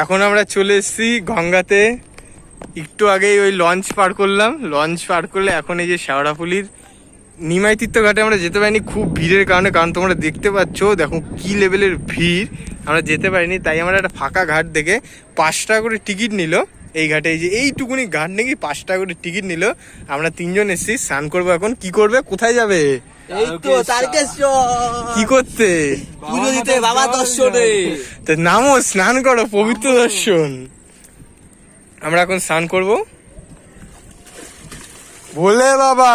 এখন আমরা চলে এসেছি গঙ্গাতে। একটু আগেই ওই লঞ্চ পার করলাম, লঞ্চ পার করলে এখন এই যে শেওড়াফুলির নিমাই তীর্থ ঘাটে আমরা যেতে পারিনি খুব ভিড়ের কারণে, কারণ তোমরা দেখতে পাচ্ছ দেখো কি লেভেলের ভিড়, আমরা যেতে পারিনি। তাই আমরা একটা ফাঁকা ঘাট দেখে 5 টাকা করে টিকিট নিল এই ঘাটে, এই যে এইটুকুনি ঘাট নাকি 5 টাকা করে টিকিট নিল। আমরা 3 জন এসেছি, স্নান করবো। এখন কি করবে, কোথায় যাবে? এই তো তারকেশ্বর। কি করতে? পুজো দিতে, বাবা দর্শনে। তো নামো, স্নান করো, পবিত্র দর্শন। আমরা এখন স্নান করবো। ভোলে বাবা,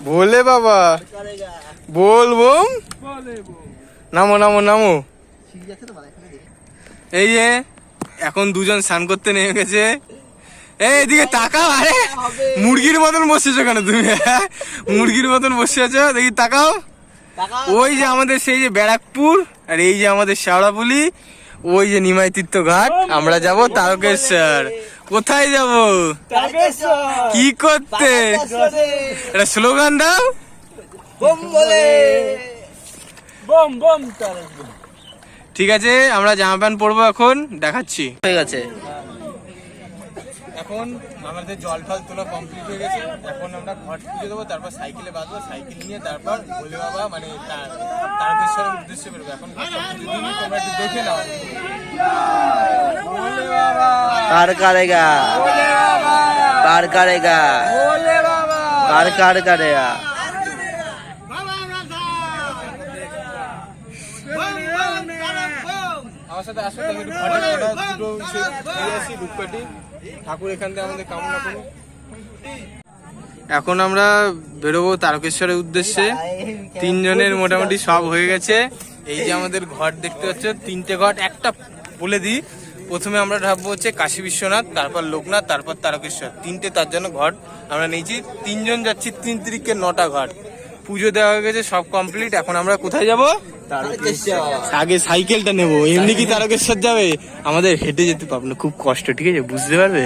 ভোলে বাবা, বলবো। নামো নামো নামো। এই যে এখন দুজন স্নান করতে নেমে গেছে। এদিকে তাকাও, আরে মুরগির মতন বসেছো কেন তুমি? মুরগির মতন বসে আছো, দেখি তাকাও। ওই যে আমাদের সেই যে ব্যারাকপুর, আর এই যে আমাদের শেওড়াফুলি, ওই যে নিমাই তীর্থ ঘাট। আমরা যাব তারকেশ্বর। কোথায় যাব? কি করতে? এটা স্লোগান দাও। ঠিক আছে, আমরা জামা প্যান্ট পরবো, এখন দেখাচ্ছি। হয়ে গেছে। এখন আমাদের জল ফল তোলা কমপ্লিট হয়ে গেছে। এখন আমরা ঘট পুজো দেবো, তারপর সাইকেলে বাঁধবো, সাইকেল নিয়ে তারপর ভোলে বাবা মানে তারকেশ্বরের উদ্দেশ্যে বেরোবো। এখন তোমরা একটু দেখে নাও। ভোলে বাবা পার করেগা, পার করেগা, ভোলে বাবা পার কার করেগা। আমার সাথে আসলে একটু ধূপকাঠি ঠাকুর এখান থেকে আমাদের কামনা করুন। এখন আমরা বেরোবো তারকেশ্বরের উদ্দেশ্যে। 3 জনের মোটামুটি সব হয়ে গেছে। এই যে আমাদের ঘট দেখতে পাচ্ছ, 3টে ঘট। একটা বলে দিই, প্রথমে আমরা ঢাববো হচ্ছে কাশী বিশ্বনাথ, তারপর লোকনাথ, তারপর তারকেশ্বর। 3টে তার জন্য ঘট আমরা নিয়েছি। 3 জন যাচ্ছি, 3 তিরিকে 9টা ঘট। পুজো দেওয়া হয়ে গেছে, সব কমপ্লিট। এখন আমরা কোথায় যাব? আগে সাইকেলটা নেবো। এমনি কি তারকেশ্বর যাবে? আমাদের হেঁটে যেতে পারবো না, খুব কষ্ট। ঠিক আছে, বুঝতে পারবে,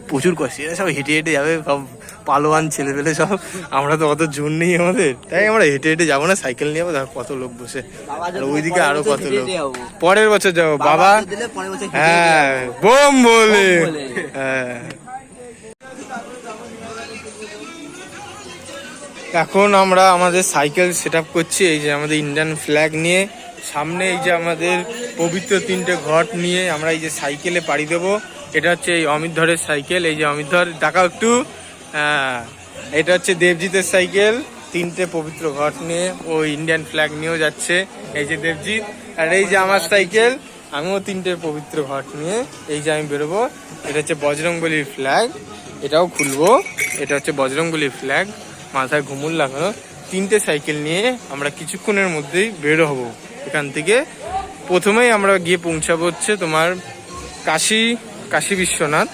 প্রচুর কষ্ট। এরা সব হেঁটে হেঁটে যাবে, সব পালোয়ান ছেলে পেলে সব। আমরা তো অত জোর নেই আমাদের, তাই আমরা হেঁটে হেঁটে যাবো না, সাইকেল নিয়ে যাবো। দেখো কত লোক বসে, আর ওইদিকে আরো কত লোক। পরের বছর যাবো বাবা। হ্যাঁ, বোম বলে। হ্যাঁ, এখন আমরা আমাদের সাইকেল সেট আপ করছি। এই যে আমাদের ইন্ডিয়ান ফ্ল্যাগ নিয়ে সামনে, এই যে আমাদের পবিত্র 3টে ঘট নিয়ে আমরা এই যে সাইকেলে পাড়ি দেবো। এটা হচ্ছে এই অমিত ধরের সাইকেল। এই যে অমিত ধর, দেখাও একটু। হ্যাঁ, এটা হচ্ছে দেবজিতের সাইকেল। 3টে পবিত্র ঘট নিয়ে ও ইন্ডিয়ান ফ্ল্যাগ নিয়েও যাচ্ছে। এই যে দেবজিৎ, আর এই যে আমার সাইকেল, আমিও 3টে পবিত্র ঘট নিয়ে এই যে আমি বেরোবো। এটা হচ্ছে বজরংবলীর ফ্ল্যাগ, এটাও খুলবো। এটা হচ্ছে বজরংবলীর ফ্ল্যাগ, মাথায় ঘুমুর লাগানো। 3টে সাইকেল নিয়ে আমরা কিছুক্ষণের মধ্যেই বের হবো এখান থেকে। প্রথমেই আমরা গিয়ে পৌঁছাবো হচ্ছে তোমার কাশী বিশ্বনাথ।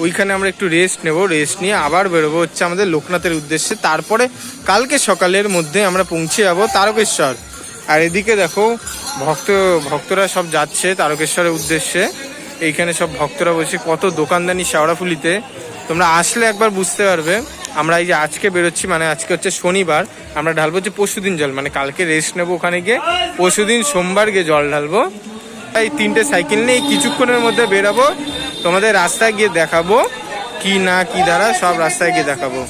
ওইখানে আমরা একটু রেস্ট নেব, রেস্ট নিয়ে আবার বেরোবো হচ্ছে আমাদের লোকনাথের উদ্দেশ্যে। তারপরে কালকে সকালের মধ্যে আমরা পৌঁছে যাবো তারকেশ্বর। আর এদিকে দেখো ভক্তরা সব যাচ্ছে তারকেশ্বরের উদ্দেশ্যে। এইখানে সব ভক্তরা বসে, কত দোকানদানি শেওড়াফুলিতে, তোমরা আসলে একবার বুঝতে পারবে। আমরা এই যে আজকে বেরোচ্ছি, মানে আজকে হচ্ছে শনিবার, আমরা ঢালবো হচ্ছে পরশুদিন জল, মানে কালকে রেস্ট নেবো ওখানে গিয়ে, পরশুদিন সোমবার গিয়ে জল ঢালবো। এই 3টে সাইকেল নিয়ে কিছুক্ষণের মধ্যে বেরাবো। তোমাদের রাস্তায় গিয়ে দেখাবো কি না কি দ্বারা, সব রাস্তায় গিয়ে দেখাবো।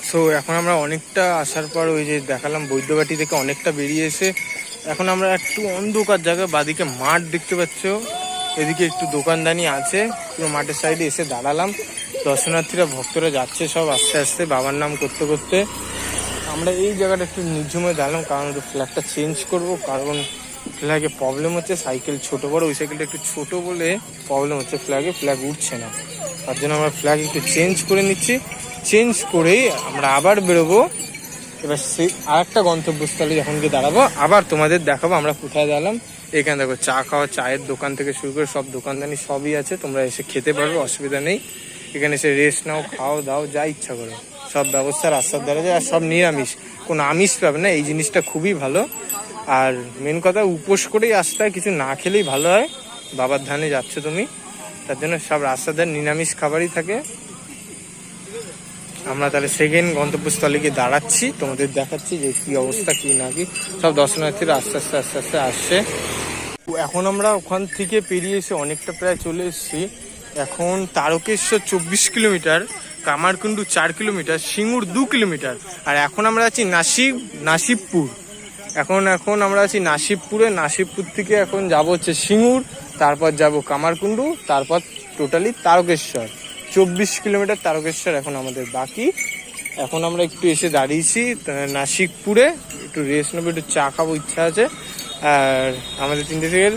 সো এখন আমরা অনেকটা আসার পর ওই যে দেখালাম বৈদ্যবাটি থেকে অনেকটা বেরিয়ে এসে এখন আমরা একটু অন্ধকার জায়গায়, বাদিকে মাঠ দেখতে পাচ্ছ, এদিকে একটু দোকানদানি আছে, পুরো মাঠের সাইডে এসে দাঁড়ালাম। দর্শনার্থীরা ভক্তরা যাচ্ছে সব আস্তে আস্তে বাবার নাম করতে করতে। আমরা এই জায়গাটা একটু নির্ঝুমে দাঁড়ালাম, কারণ একটু ফ্ল্যাগটা চেঞ্জ করবো, কারণ ফ্ল্যাগে প্রবলেম হচ্ছে। সাইকেল ছোট বড়, ওই সাইকেলটা একটু ছোট বলে প্রবলেম হচ্ছে, ফ্ল্যাগ উঠছে না। তার জন্য আমরা ফ্ল্যাগ একটু চেঞ্জ করে নিচ্ছি। চেঞ্জ করেই আমরা আবার বেরোবো। এবার সেই আর একটা গন্তব্যস্থলে যখন গিয়ে দাঁড়াবো, আবার তোমাদের দেখাবো আমরা কোথায় দাঁড়ালাম। এখানে দেখো চা খাওয়া, চায়ের দোকান থেকে শুরু করে সব দোকানদানি সবই আছে, তোমরা এসে খেতে পারবে, অসুবিধা নেই। এখানে এসে রেস্ট নাও, খাও দাও, যা ইচ্ছা করো, সব ব্যবস্থা রাস্তার ধারে যায়। আর সব নিরামিষ, কোনো আমিষ পাবে না, এই জিনিসটা খুবই ভালো। আর মেন কথা, উপোস করেই আসতে হয়, কিছু না খেলেই ভালো হয়। বাবার ধানে যাচ্ছ তুমি, তার জন্য সব রাস্তার ধারে নিরামিষ খাবারই থাকে। আমরা তাহলে সেকেন্ড গন্তব্যস্থলে গিয়ে দাঁড়াচ্ছি, তোমাদের দেখাচ্ছি যে কি অবস্থা, কি না কি। সব দর্শনার্থীরা আস্তে আস্তে আস্তে আস্তে আসছে। এখন আমরা ওখান থেকে পেরিয়ে এসে অনেকটা প্রায় চলে এসেছি। এখন Tarakeswar 24 kilometre, Kamarkundu 4 kilometre, Singur 2 kilometre. আর এখন আমরা আছি নাসিবপুর। এখন আমরা আছি নাসিবপুরে। নাসিবপুর থেকে এখন যাব হচ্ছে সিঙ্গুর, তারপর যাব কামারকুণ্ডু, তারপর টোটালি তারকেশ্বর। 24 কিলোমিটার তারকেশ্বর এখন আমাদের বাকি। এখন আমরা একটু এসে দাঁড়িয়েছি নাসিকপুরে, একটু রেস্ট নেবো, একটু চা খাবো ইচ্ছা আছে। আর আমাদের 3টে থেকে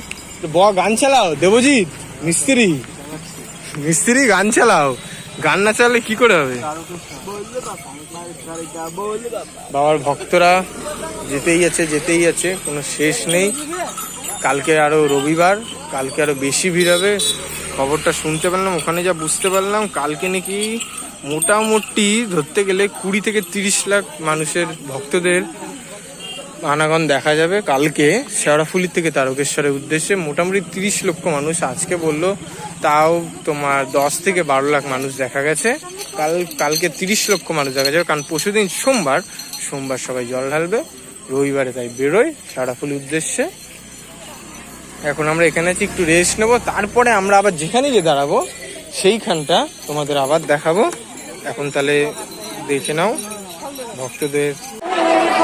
গান চালাও, দেবজিৎ মিস্ত্রি গান চালাও। গান না চালালে কি করে হবে? বাবার ভক্তরা যেতেই আছে, কোনো শেষ নেই। কালকে আরো রবিবার, কালকে আরো বেশি ভিড় হবে। খবরটা শুনতে পারলাম, ওখানে যা বুঝতে পারলাম, কালকে নাকি মোটামুটি ধরতে গেলে 20 থেকে 30 লাখ মানুষের ভক্তদের আনাগন দেখা যাবে কালকে শেওড়াফুলি থেকে তারকেশ্বরের উদ্দেশ্যে। মোটামুটি 30 লক্ষ মানুষ আজকে বললো, তাও তোমার 10 থেকে 12 লাখ মানুষ দেখা গেছে। কালকে 30 লক্ষ মানুষ দেখা যাবে, কারণ পরশুদিন সোমবার সবাই জল ঢালবে, রবিবারে তাই বেরোয় শেওড়াফুলির উদ্দেশ্যে। এখন আমরা এখানে আছি, একটু রেস্ট নেবো, তারপরে আমরা আবার যেখানে গিয়ে দাঁড়াবো সেইখানটা তোমাদের আবার দেখাবো। এখন তাহলে দেখে নাও ভক্তদের।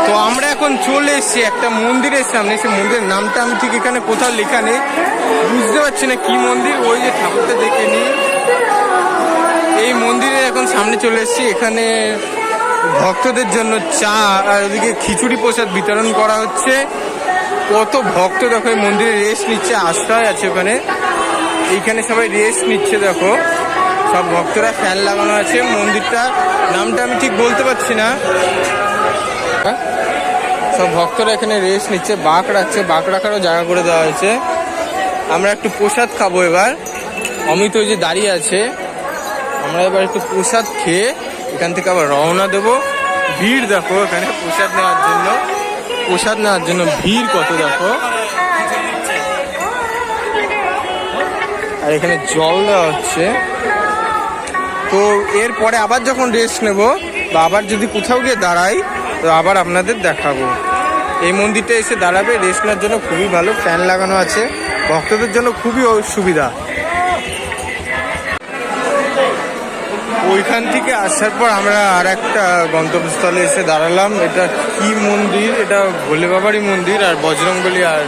তো আমরা এখন চলে এসেছি একটা মন্দিরের সামনে। সে মন্দিরের নামটা আমি ঠিক এখানে কোথাও লেখা নেই, বুঝতে পারছি না কি মন্দির। ওই যে ঠাকুরটা দেখে নি, এই মন্দিরের এখন সামনে চলে এসেছি। এখানে ভক্তদের জন্য চা আর ওদিকে খিচুড়ি প্রসাদ বিতরণ করা হচ্ছে। কত ভক্ত দেখো এই মন্দিরে রেস্ট নিচ্ছে, আশ্রয় আছে ওখানে। এইখানে সবাই রেস্ট নিচ্ছে, দেখো সব ভক্তরা, ফ্যান লাগানো আছে। মন্দিরটা নামটা আমি ঠিক বলতে পারছি না। সব ভক্তরা এখানে রেস্ট নিচ্ছে, বাঁক রাখারও জায়গা করে দেওয়া হয়েছে। আমরা একটু প্রসাদ খাবো এবার। অমিত ওই যে দাঁড়িয়ে আছে, আমরা এবার একটু প্রসাদ খেয়ে এখান থেকে আবার রওনা দেবো। ভিড় দেখো এখানে প্রসাদ নেওয়ার জন্য ভিড় কত দেখো। আর এখানে জল দেওয়া হচ্ছে। তো এরপরে আবার যখন রেস্ট নেব বা আবার যদি কোথাও গিয়ে দাঁড়াই, তো আবার আপনাদের দেখাবো। এই মন্দিরটা এসে দাঁড়াবে, রেস্ট নেওয়ার জন্য খুবই ভালো, ফ্যান লাগানো আছে, ভক্তদের জন্য খুবই সুবিধা। ওইখান থেকে আসার পর আমরা আর একটা গন্তব্যস্থলে এসে দাঁড়ালাম। এটা কি মন্দির? এটা ভোলে বাবারই মন্দির, আর বজরংবলী আর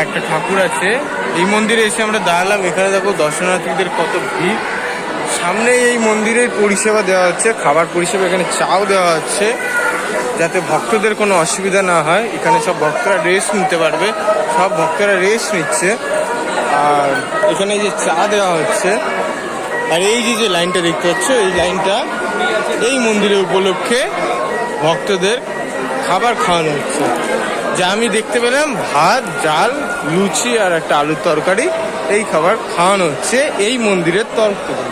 একটা ঠাকুর আছে। এই মন্দিরে এসে আমরা দাঁড়ালাম। এখানে দেখো দর্শনার্থীদের কত ভিড়। সামনে এই মন্দিরের পরিষেবা দেওয়া হচ্ছে, খাবার পরিষেবা। এখানে চাও দেওয়া হচ্ছে যাতে ভক্তদের কোনো অসুবিধা না হয়। এখানে সব ভক্তরা রেস্ট নিতে পারবে, সব ভক্তরা রেস্ট নিচ্ছে। আর এখানে যে চা দেওয়া হচ্ছে, আর এই যে লাইনটা দেখতে পাচ্ছ, এই লাইনটা এই মন্দিরের উপলক্ষে ভক্তদের খাবার খাওয়ানো হচ্ছে। যা আমি দেখতে পেলাম, ভাত, ডাল, লুচি আর একটা আলুর তরকারি, এই খাবার খাওয়ানো হচ্ছে এই মন্দিরের তরফ থেকে।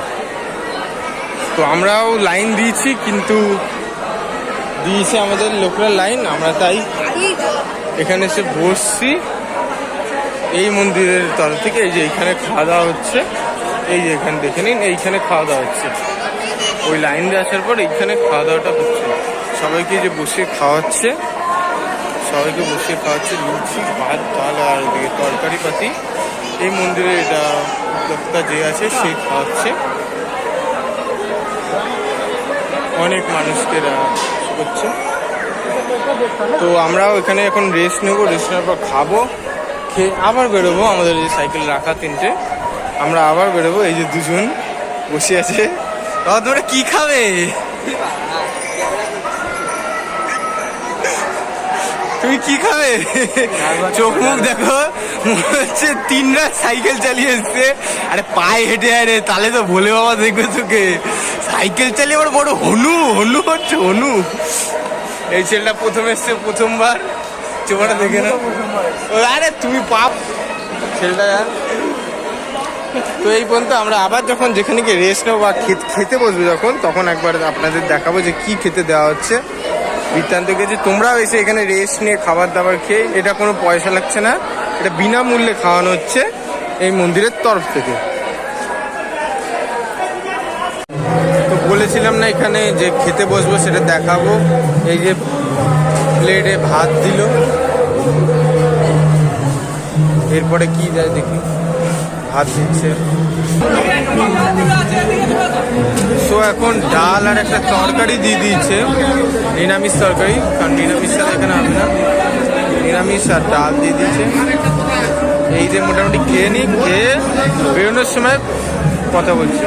তো আমরাও লাইন দিয়েছি, কিন্তু দিয়েছে আমাদের লোকাল লাইন, আমরা তাই এখানে এসে বসছি এই মন্দিরের তরফ থেকে। এই যে এইখানে খাওয়া দাওয়া হচ্ছে, এই যে এখানে দেখে নিন, এইখানে খাওয়া দাওয়া হচ্ছে। ওই লাইন দিয়ে আসার পর এইখানে খাওয়া দাওয়াটা হচ্ছে। সবাইকে যে বসে খাওয়াচ্ছে, লুচি, ভাত, ডাল আর ওদিকে তরকারি পাতি। এই মন্দিরে এটা উদ্যোক্তা যে আছে সে খাওয়াচ্ছে। অনেক মানুষকে করছে। তো আমরাও এখানে এখন রেস্ট নেবো, রেস্ট নেওয়ার পর খাবো, খেয়ে আবার বেরোবো। আমাদের যে সাইকেল রাখা 3টে, আমরা আবার বেরোবো। এই যে দুজন বসে আছে, তোমরা কি খাবে? তুমি কি খাবে? চোখ মুখ দেখো, মনে হচ্ছে 3 রাত সাইকেল চালিয়ে এসছে। আরে পায়ে হেঁটে আরে, তাহলে তো ভোলে বাবা দেখবে তোকে। সাইকেল চালিয়ে আবার বড় হনু হনু হচ্ছে, হনু। এই ছেলেটা প্রথম এসছে, প্রথমবার। চোখটা দেখে না, আরে তুমি পাপ ছেলেটা। তো এই পর্যন্ত আমরা আবার যখন যেখানে গিয়ে রেস্ট নেবো বা খেতে বসবো যখন, তখন একবার আপনাদের দেখাবো যে কি খেতে দেওয়া হচ্ছে বৃত্তান্ত গেছে। তোমরাও এসে এখানে রেস্ট নিয়ে খাবার দাবার খেয়ে, এটা কোনো পয়সা লাগছে না, এটা বিনামূল্যে খাওয়ানো হচ্ছে এই মন্দিরের তরফ থেকে। তো বলেছিলাম না এখানে যে খেতে বসবো, সেটা দেখাবো। এই যে প্লেটে ভাত দিল, এরপরে কি যায় দেখি। ভাত দিচ্ছে, সো এখন ডাল আর একটা তরকারি দিয়ে দিয়েছে, নিরামিষ তরকারি, কারণ নিরামিষ ছাড়া এখানে হবে না। নিরামিষ আর ডাল দিয়ে দিয়েছে। এই যে মোটামুটি খেয়ে নিই, খেয়ে বেরোনোর সময় কথা বলছি।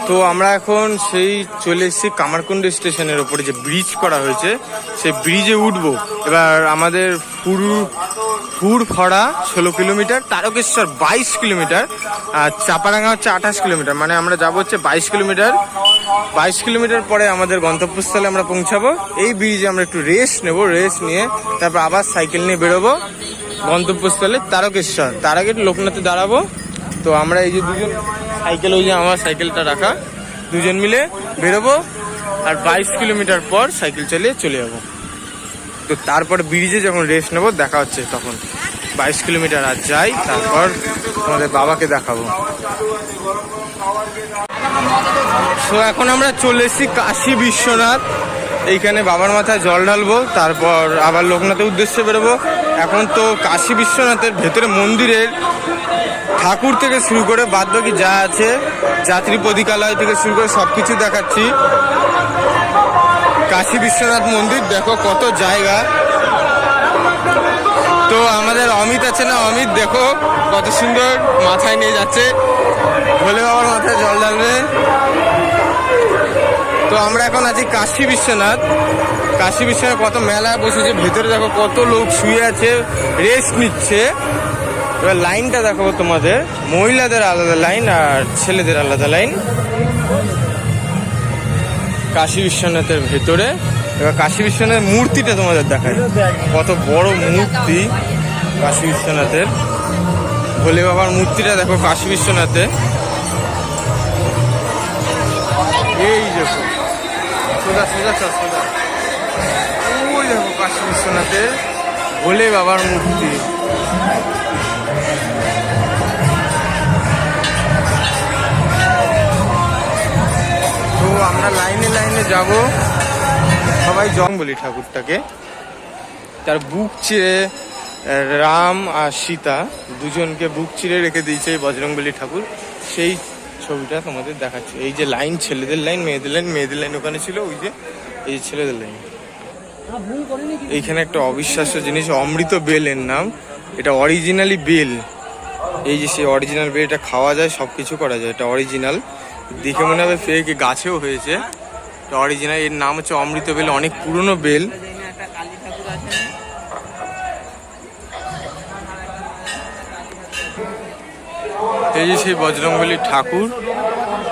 তো আমরা এখন সেই চলে এসেছি কামারকুন্ড স্টেশনের ওপরে যে ব্রিজ করা হয়েছে, সেই ব্রিজে উঠবো। এবার আমাদের ফুরফড়া 16 কিলোমিটার, তারকেশ্বর 22 কিলোমিটার, আর চাপারাঙ্গা হচ্ছে 28 কিলোমিটার। মানে আমরা যাবো হচ্ছে 22 কিলোমিটার। 22 কিলোমিটার পরে আমাদের গন্তব্যস্থলে আমরা পৌঁছাবো। এই ব্রিজে আমরা একটু রেস্ট নেবো, রেস্ট নিয়ে তারপর আবার সাইকেল নিয়ে বেরোবো গন্তব্যস্থলে তারকেশ্বর। তার আগে লোকনাথে দাঁড়াবো। তো আমরা এই যে দুজন সাইকেল, ওই যে আমার সাইকেলটা রাখা, দুজন মিলে বেরোবো। আর 22 কিলোমিটার পর সাইকেল চালিয়ে চলে যাবো। তো তারপর ব্রিজে যখন রেস্ট নেবো দেখা হচ্ছে তখন। 22 কিলোমিটার আর যাই, তারপর আমাদের বাবাকে দেখাবো। তো এখন আমরা চলে এসেছি কাশী বিশ্বনাথ। এইখানে বাবার মাথায় জল ঢালবো, তারপর আবার লোকনাথের উদ্দেশ্যে বেরোবো। এখন তো কাশী বিশ্বনাথের ভেতরে মন্দিরের ঠাকুর থেকে শুরু করে বাদবাকি যা আছে, যাত্রী প্রতীকালয় থেকে শুরু করে সবকিছু দেখাচ্ছি। কাশী বিশ্বনাথ মন্দির দেখো কত জায়গা। তো আমাদের অমিত আছে না, অমিত দেখো কত সুন্দর মাথায় নিয়ে যাচ্ছে, ভোলে বাবার মাথায় জল ঢালবে। তো আমরা এখন আছি কাশী বিশ্বনাথ। কাশী বিশ্বনাথ কত মেলায় বসেছে, ভেতরে দেখো কত লোক শুয়ে আছে, রেস্ট নিচ্ছে। এবার লাইনটা দেখাবো তোমাদের, মহিলাদের আলাদা লাইন আর ছেলেদের আলাদা লাইন কাশী বিশ্বনাথের ভেতরে। এবার কাশী বিশ্বনাথের মূর্তিটা তোমাদের দেখায়, কত বড় মূর্তি কাশী বিশ্বনাথের। ভোলে বাবার মূর্তিটা দেখো কাশী বিশ্বনাথে। এই দেখো সোজা সোজা সোজা, ওই দেখো কাশী বিশ্বনাথের ভোলে বাবার মূর্তি। তো আমরা লাইনে লাইনে যাব, সবাই বলি ঠাকুরটাকে। তার বুক চিরে রাম আর সীতা দুজনকে বুক চিরে রেখে দিয়েছে এই বজরংবলী ঠাকুর। সেই ছবিটা তোমাদের দেখাচ্ছে। এই যে লাইন, ছেলেদের লাইন, মেয়েদের লাইন। মেয়েদের লাইন ওখানে ছিল, ওই যে এই ছেলেদের লাইন। এইখানে একটা অবিশ্বাস্য জিনিস, অমৃত বেল এর নাম। এটা অরিজিনালি বেল। এই যে সেই অরিজিনাল বেল, এটা খাওয়া যায়, সব কিছু করা যায়। এটা অরিজিনাল, দেখে মনে হবে ফেক, গাছেও হয়েছে। এটা অরিজিনাল, এর নাম হচ্ছে অমৃত বেল, অনেক পুরনো বেল। এই যে সেই বজরংবলী ঠাকুর,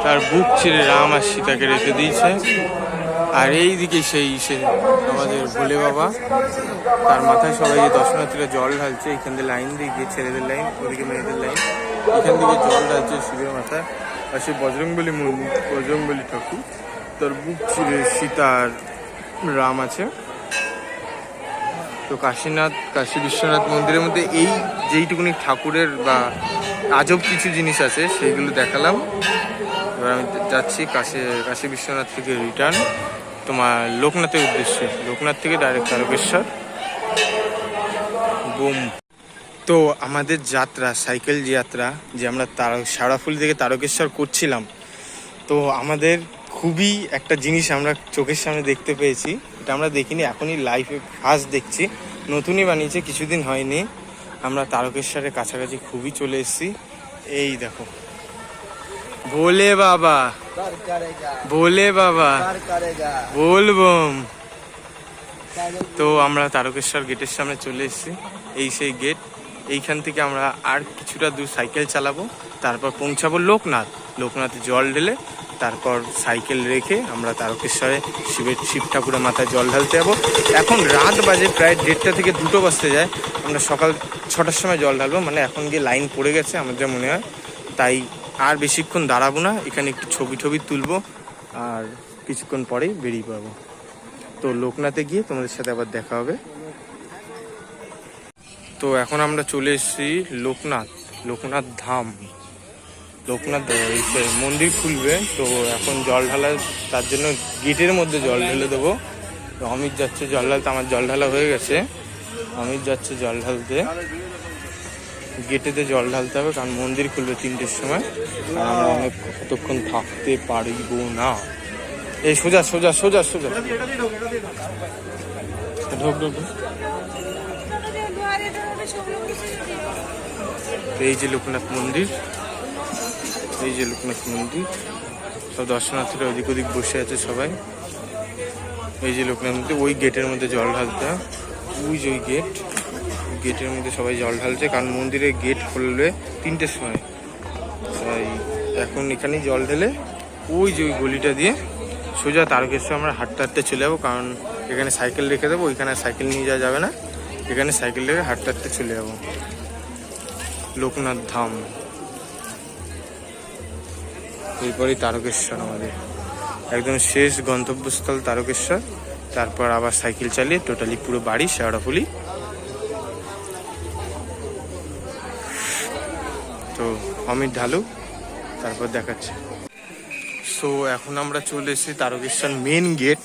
তার বুক চিরে রাম আর সীতাকে রেখে দিয়েছে। আর এইদিকে সেই আমাদের ভোলে বাবা, তার মাথায় সবাই যে দর্শনার্থীরা জল ঢালছে। এখান থেকে লাইন দিয়ে গিয়ে ছেলেদের লাইন, ওদিকে মেয়েদের লাইন, এখান থেকে জল ঢালছে শিবের মাথায়। আর সেই বজরংবলী মন্দির, বজরংবলী ঠাকুর, তার বুক চিরে সীতা আর রাম আছে। তো কাশী বিশ্বনাথ মন্দিরের মধ্যে এই যেইটুকুনি ঠাকুরের বা আজব কিছু জিনিস আছে, সেইগুলো দেখালাম। এবার আমি যাচ্ছি কাশী বিশ্বনাথ থেকে রিটার্ন তোমার লোকনাথের উদ্দেশ্যে। লোকনাথ থেকে ডাইরেক্ট তারকেশ্বর, বুম। তো আমাদের যাত্রা, সাইকেল যাত্রা যে আমরা শেওড়াফুলি থেকে তারকেশ্বর করছিলাম, তো আমাদের খুবই একটা জিনিস আমরা চোখের সামনে দেখতে পেয়েছি। এটা আমরা দেখিনি, এখনই লাইভে ফার্স্ট দেখছি, নতুনই বানিয়েছে, কিছুদিন হয়নি। আমরা তারকেশ্বরের কাছাকাছি খুবই চলে এসেছি। এই দেখো ভোলে বাবা, ভোলে বাবা, বলবম। তো আমরা তারকেশ্বর গেটের সামনে চলে এসেছি। এই সেই গেট। এইখান থেকে আমরা আর কিছুটা দূর সাইকেল চালাবো, তারপর পৌঁছাবো লোকনাথে জল ঢেলে তারপর সাইকেল রেখে আমরা তারকেশ্বরে শিব ঠাকুরের মাথায় জল ঢালতে যাবো। এখন রাত বাজে প্রায় 1:30 থেকে 2টো বাজতে যায়। আমরা সকাল 6টার সময় জল ঢালবো, মানে এখন গিয়ে লাইন পড়ে গেছে আমার যা মনে হয়। তাই আর বেশিক্ষণ দাঁড়াবো না, এখানে একটু ছবি তুলবো আর কিছুক্ষণ পরেই বেরিয়ে পাবো। তো লোকনাথে গিয়ে তোমাদের সাথে আবার দেখা হবে। তো এখন আমরা চলে এসেছি লোকনাথ ধাম। লোকনাথ মন্দির খুলবে, তো এখন জল ঢালা, তার জন্য গেটের মধ্যে জল ঢেলে দেবো। তো অমিত যাচ্ছে জল ঢালতে, আমার জল ঢালা হয়ে গেছে। অমিত যাচ্ছে জল ঢালতে, গেটেতে জল ঢালতে হবে কারণ মন্দির খুলবে 3টের সময়। আর আমরা অনেক কতক্ষণ থাকতে পারব না। এই সোজা ঢোক। এই যে লোকনাথ মন্দির, সব দর্শনার্থীরা ওদিক ওদিক বসে আছে সবাই। এই যে লোকনাথ মন্দির, ওই গেটের মধ্যে জল ঢালতে হয়। ওই যে ওই গেটের মধ্যে সবাই জল ঢালছে কারণ মন্দিরের গেট খুলবে 3টের সময়। তাই এখন এখানেই জল ঢেলে ওই যে ওই গলিটা দিয়ে সোজা তারকেশ্বর আমরা হাঁটতে চলে যাবো, কারণ এখানে সাইকেল রেখে দেবো। ওইখানে সাইকেল নিয়ে যাওয়া যাবে না, এখানে সাইকেল রেখে হাঁটতে চলে যাবো লোকনাথ ধাম। এরপরেই তারকেশ্বর আমাদের একদম শেষ গন্তব্যস্থল তারকেশ্বর। তারপর আবার সাইকেল চালিয়ে টোটালি পুরো বাড়ি শেওড়াফুলি। তো অমিত ঢালুক, তারপর দেখাচ্ছে। সো এখন আমরা চলে এসেছি তারকেশ্বর মেন গেট।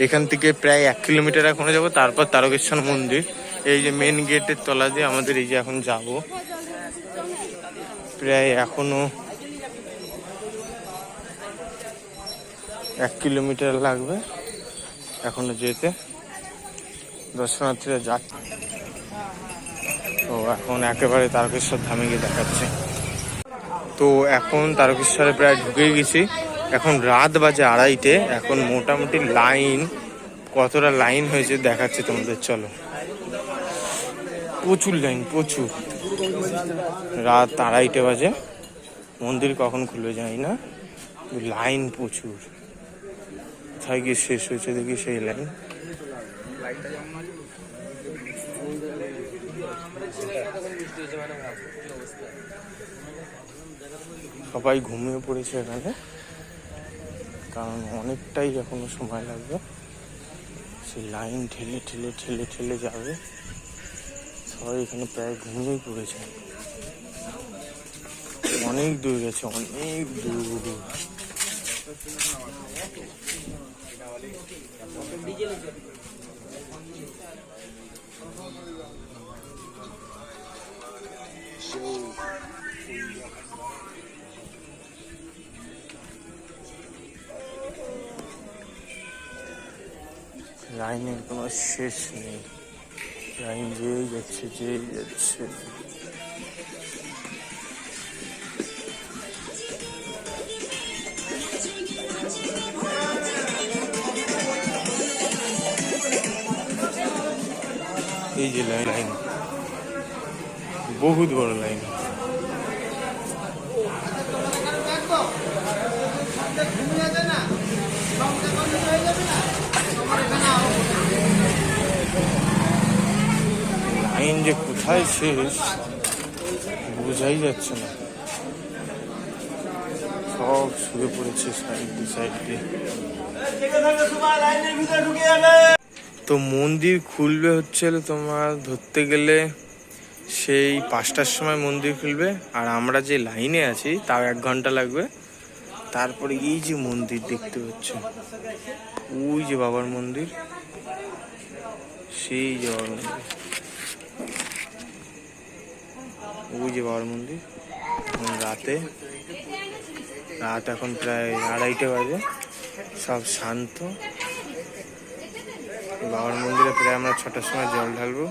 এখান থেকে প্রায় 1 কিলোমিটার এখনো যাবো, তারপর তারকেশ্বর মন্দির। এই যে মেন গেটের তলা দিয়ে আমাদের এই যে এখন যাবো, প্রায় এখনো 1 কিলোমিটার লাগবে এখনো যেতে। দর্শনার্থীরা যাচ্ছে। তো এখন একেবারে তারকেশ্বর ধামে গিয়ে দেখাচ্ছে। তো এখন তারকেশ্বরে প্রায় ঢুকে গেছি। এখন রাত বাজে 2:30। এখন মোটামুটি লাইন, কতটা লাইন হয়েছে দেখাচ্ছে তোমাদের, চলো। প্রচুর লাইন, প্রচুর। রাত 2:30 বাজে, মন্দির কখন খুলবে জানি না, লাইন প্রচুর। কোথায় গিয়ে শেষ হয়েছে দেখি সেই লাইন। সবাই ঘুমিয়ে পড়েছে এখানে, কারণ অনেকটাই এখনো সময় লাগবে। সেই লাইন ঠেলে যাবে। সবাই এখানে প্রায় ঘুমিয়েই পড়েছে। অনেক দূর গেছে, অনেক দূর। লাইনের কোনো শেষ নেই, লাইন যেই যাচ্ছে। এই যে লাইন, বহুত বড় লাইন। লাইন যে কোথায় শেষ বোঝাই যাচ্ছে না। সব শুয়ে পড়েছে সাইড দিয়ে। তো মন্দির খুলবে হচ্ছে তোমার ধরতে গেলে সেই 5টার সময় মন্দির খুলবে। আর আমরা যে লাইনে আছি তাও 1 ঘন্টা লাগবে। তারপরে এই যে মন্দির দেখতে পাচ্ছ, ওই যে বাবার মন্দির, সেই যে বাবার মন্দির, ওই যে বাবার মন্দির। রাত এখন প্রায় 2:30 বাজে, সব শান্ত। বাবার মন্দিরে প্রায় আমরা 6টার সময় জল ঢালবো।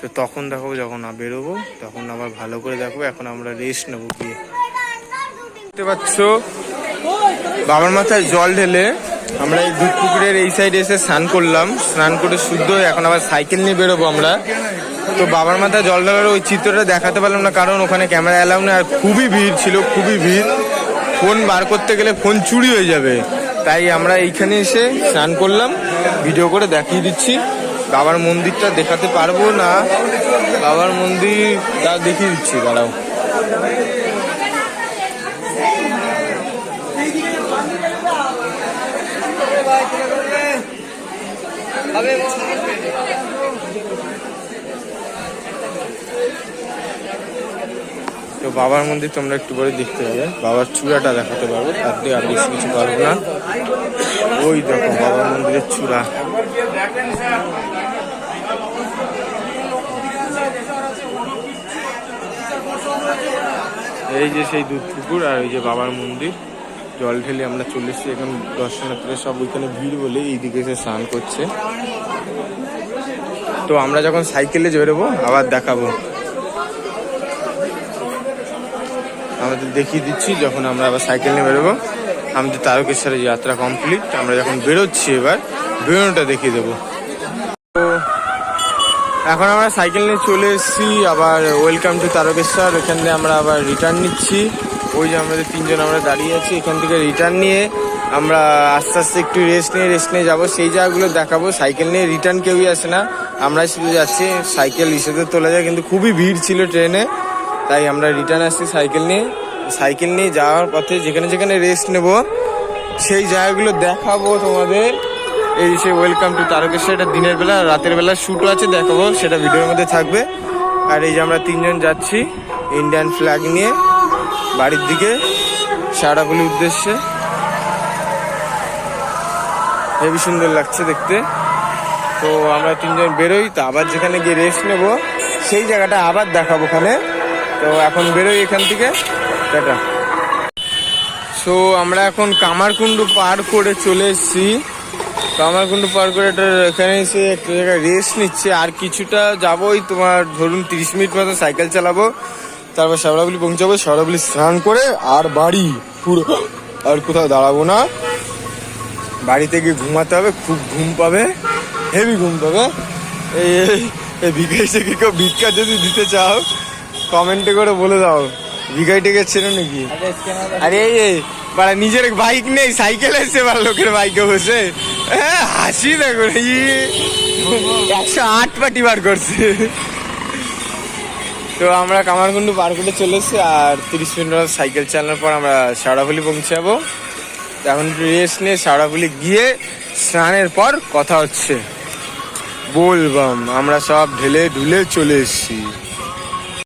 তো তখন দেখাবো, যখন বেরোবো তখন আবার ভালো করে দেখবো। এখন আমরা রেস্ট নেবো গিয়ে। দেখতে পাচ্ছ বাবার মাথায় জল ঢেলে আমরা এই দুধ পুকুরের এই সাইডে এসে স্নান করলাম, স্নান করে শুদ্ধ হয়ে এখন আবার সাইকেল নিয়ে বেরোবো আমরা। তো বাবার মাথায় জল ঢালার ওই চিত্রটা দেখাতে পারলাম না, কারণ ওখানে ক্যামেরা এলাও না, আর খুবই ভিড় ছিল, খুবই ভিড়। ফোন বার করতে গেলে ফোন চুরি হয়ে যাবে, তাই আমরা এইখানে এসে স্নান করলাম, ভিডিও করে দেখিয়ে দিচ্ছি। বাবার মন্দিরটা দেখাতে পারবো না, বাবার মন্দির দেখিয়ে দিচ্ছি, দাঁড়াও। তো বাবার মন্দির তোমরা একটু পরে দেখতে পাবে, বাবার চূড়াটা দেখাতে পারবো, তার দিয়ে আর বেশি কিছু পারবো না। ওই দেখো বাবার মন্দিরের চূড়া। এই যে সেই দুধ পুকুর আর এই যে বাবার মন্দির, জল ঢেলে আমরা চলে এসেছি। এখন দর্শনার্থীরা সব ওইখানে ভিড় বলে এইদিকে এসে স্নান করছে। তো আমরা যখন সাইকেলে বেরোবো আবার দেখাবো, আমাদের দেখিয়ে দিচ্ছি যখন আমরা আবার সাইকেল নিয়ে বেরোবো। আমাদের তারকেশ্বরের যাত্রা কমপ্লিট, আমরা যখন বেরোচ্ছি এবার বেরোনোটা দেখিয়ে দেবো। তো এখন আমরা সাইকেল নিয়ে চলে এসেছি আবার ওয়েলকাম টু তারকেশ্বর। এখান থেকে আমরা আবার রিটার্ন নিচ্ছি। ওই যে আমাদের তিনজন আমরা দাঁড়িয়ে আছি, এখান থেকে রিটার্ন নিয়ে আমরা আস্তে আস্তে একটু রেস্ট নিয়ে যাবো, সেই জায়গাগুলো দেখাবো। সাইকেল নিয়ে রিটার্ন কেউই আসে না, আমরাই শুধু যাচ্ছি। সাইকেল ইসেতে তোলা যায়, কিন্তু খুবই ভিড় ছিল ট্রেনে, তাই আমরা রিটার্ন আসছি সাইকেল নিয়ে। সাইকেল নিয়ে যাওয়ার পথে যেখানে যেখানে রেস্ট নেব সেই জায়গাগুলো দেখাবো তোমাদের। এই সে ওয়েলকাম টু তারকেশ্বর, এটা দিনের বেলা, রাতের বেলা শ্যুটও আছে, দেখাবো, সেটা ভিডিওর মধ্যে থাকবে। আর এই যে আমরা তিনজন যাচ্ছি ইন্ডিয়ান ফ্ল্যাগ নিয়ে বাড়ির দিকে শেওড়াফুলির উদ্দেশ্যে। হেবি সুন্দর লাগছে দেখতে। তো আমরা তিনজন বেরোই, তো আবার যেখানে গিয়ে রেস্ট নেবো সেই জায়গাটা আবার দেখাবো ওখানে। তো এখন বেরোই এখান থেকে, টাটা। সো আমরা এখন কামারকুণ্ডু পার করে চলে এসেছি। কামারকুণ্ডু পার করে এখানে এসে একটা জায়গায় রেস্ট নিচ্ছে। আর কিছুটা যাবোই, তোমার ধরুন 30 মিনিট মতো সাইকেল চালাবো, তারপর শেওড়াফুলি পৌঁছাবো। শেওড়াফুলি স্নান করে আর বাড়ি পুরো, আর কোথাও দাঁড়াবো না। বাড়িতে গিয়ে ঘুমাতে হবে, খুব ঘুম পাবে, হেভি ঘুম পাবে। এই ভিখারিটাকে কেউ ভিক্ষা যদি দিতে চাও কমেন্টে করে বলে দাও, ভিখারিটাকে ছেড়ে নাকি। আরে এই বাড়া নিজের বাইক নেই, সাইকেল এসে বা লোকের বাইকে বসে হাসি দেখো, 108 পাটি বার করছে। তো আমরা কামারকুণ্ডু পার করে চলে এসেছি, আর 30 মিনিট সাইকেল চালানোর পর আমরা শেওড়াফুলি পৌঁছাবো। এখন রেস্ট নিয়ে শেওড়াফুলি গিয়ে স্নানের পর কথা হচ্ছে। বলবাম আমরা সব ঢেলে ঢুলে চলে এসেছি।